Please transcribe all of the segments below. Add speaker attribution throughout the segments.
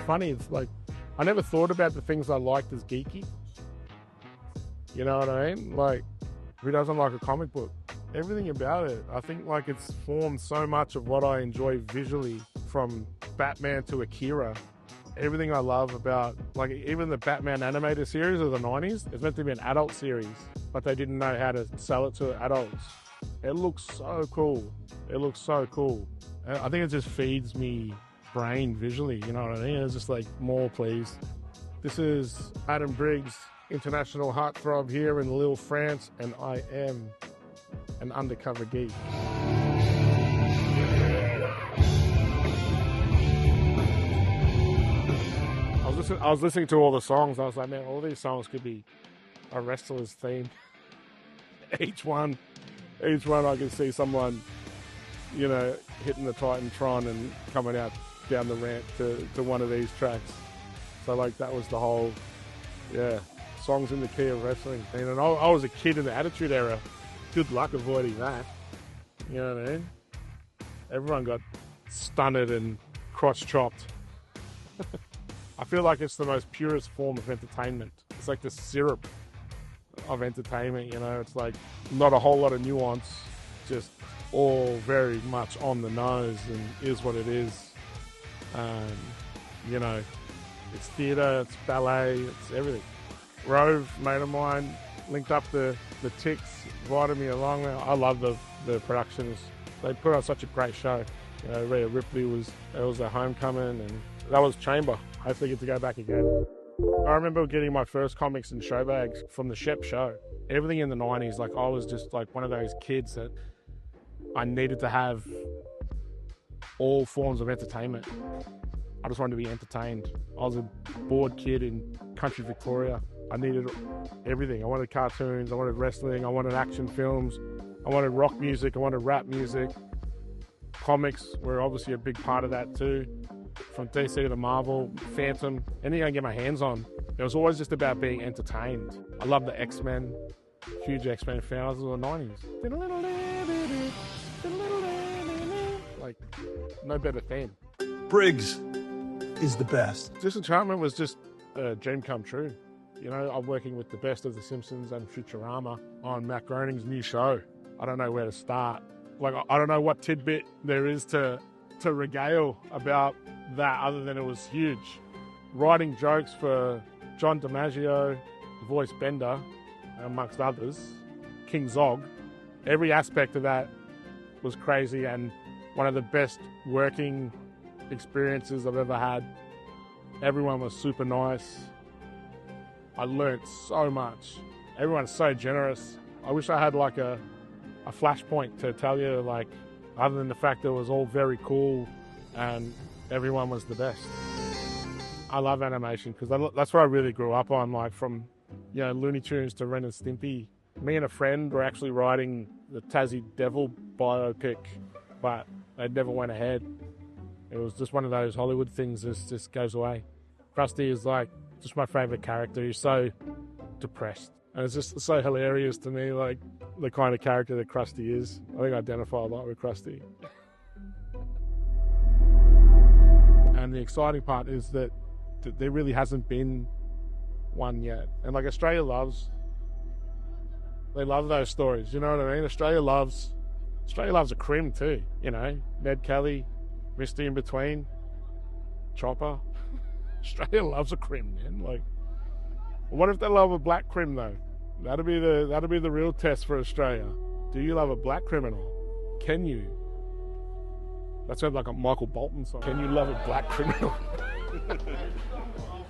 Speaker 1: funny. It's like, I never thought about the things I liked as geeky. You know what I mean? Like, who doesn't like a comic book? Everything about it. I think like it's formed so much of what I enjoy visually, from Batman to Akira. Everything I love about, like even the Batman animated series of the 90s, it's meant to be an adult series, but they didn't know how to sell it to adults. It looks so cool. It looks so cool. And I think it just feeds me brain visually, you know what I mean? It's just like, more please. This is Adam Briggs, international heartthrob here in Lille, France, and I am an undercover geek. I was listening to all the songs. I was like, man, all these songs could be a wrestler's theme. Each one I can see someone, you know, hitting the Titantron and coming out down the ramp to one of these tracks. So like that was the whole, songs in the key of wrestling. And I was a kid in the Attitude Era. Good luck avoiding that. You know what I mean? Everyone got stunted and crotch-chopped. I feel like it's the most purest form of entertainment. It's like the syrup of entertainment, you know? It's like not a whole lot of nuance, just all very much on the nose and is what it is. You know, it's theatre, it's ballet, it's everything. Rove, mate of mine, linked up the ticks, invited me along. I love the productions. They put on such a great show. You know, Rhea Ripley was a homecoming, and that was Chamber. Hopefully get to go back again. I remember getting my first comics and show bags from the Shep show. Everything in the 90s, like I was just like one of those kids that I needed to have all forms of entertainment. I just wanted to be entertained. I was a bored kid in country Victoria. I needed everything. I wanted cartoons, I wanted wrestling, I wanted action films, I wanted rock music, I wanted rap music. Comics were obviously a big part of that too. From DC to Marvel, Phantom, anything I can get my hands on. It was always just about being entertained. I love the X-Men, huge X-Men fan. I was in the 90s. Like, no better theme.
Speaker 2: Briggs is the best.
Speaker 1: Disenchantment was just a dream come true. You know, I'm working with the best of The Simpsons and Futurama on Matt Groening's new show. I don't know where to start. Like, I don't know what tidbit there is to regale about that other than it was huge. Writing jokes for John DiMaggio, the voice Bender, amongst others, King Zog. Every aspect of that was crazy and one of the best working experiences I've ever had. Everyone was super nice. I learnt so much. Everyone's so generous. I wish I had like a flashpoint to tell you, like, other than the fact that it was all very cool and everyone was the best. I love animation because that's what I really grew up on, like from, you know, Looney Tunes to Ren and Stimpy. Me and a friend were actually writing the Tassie Devil biopic, but they never went ahead. It was just one of those Hollywood things that just goes away. Krusty is like just my favourite character. He's so depressed. And it's just so hilarious to me, like the kind of character that Krusty is. I think I identify a lot with Krusty. And the exciting part is that there really hasn't been one yet. And like Australia they love those stories, you know what I mean? Australia loves a crim too, you know? Ned Kelly, Misty in Between, Chopper. Australia loves a crim, man. Like, what if they love a black crim though? That'll be the real test for Australia. Do you love a black criminal? Can you? That sounds like a Michael Bolton song. Can you love a black criminal?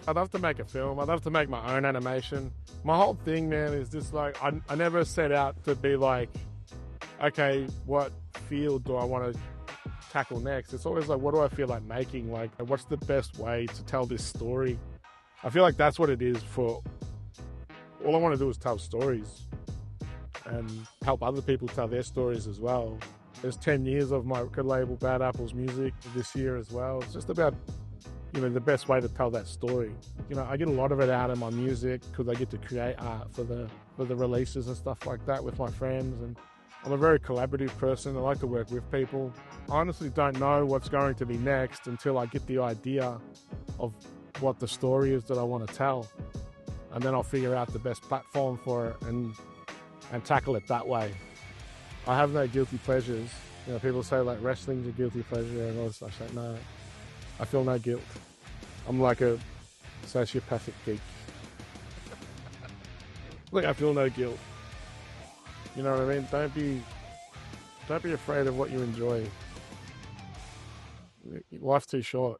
Speaker 1: I'd love to make a film. I'd love to make my own animation. My whole thing, man, is just like, I never set out to be like, okay, what field do I want to tackle next? It's always like, what do I feel like making? Like, what's the best way to tell this story? I feel like that's what it is for. All I want to do is tell stories and help other people tell their stories as well. There's 10 years of my record label, Bad Apples Music, this year as well. It's just about, you know, the best way to tell that story. You know, I get a lot of it out of my music because I get to create art for the releases and stuff like that with my friends. And I'm a very collaborative person. I like to work with people. I honestly don't know what's going to be next until I get the idea of what the story is that I want to tell, and then I'll figure out the best platform for it and tackle it that way. I have no guilty pleasures. You know, people say like wrestling's a guilty pleasure, and I say no, I feel no guilt. I'm like a sociopathic geek. Like I feel no guilt. You know what I mean? Don't be afraid of what you enjoy. Life's too short.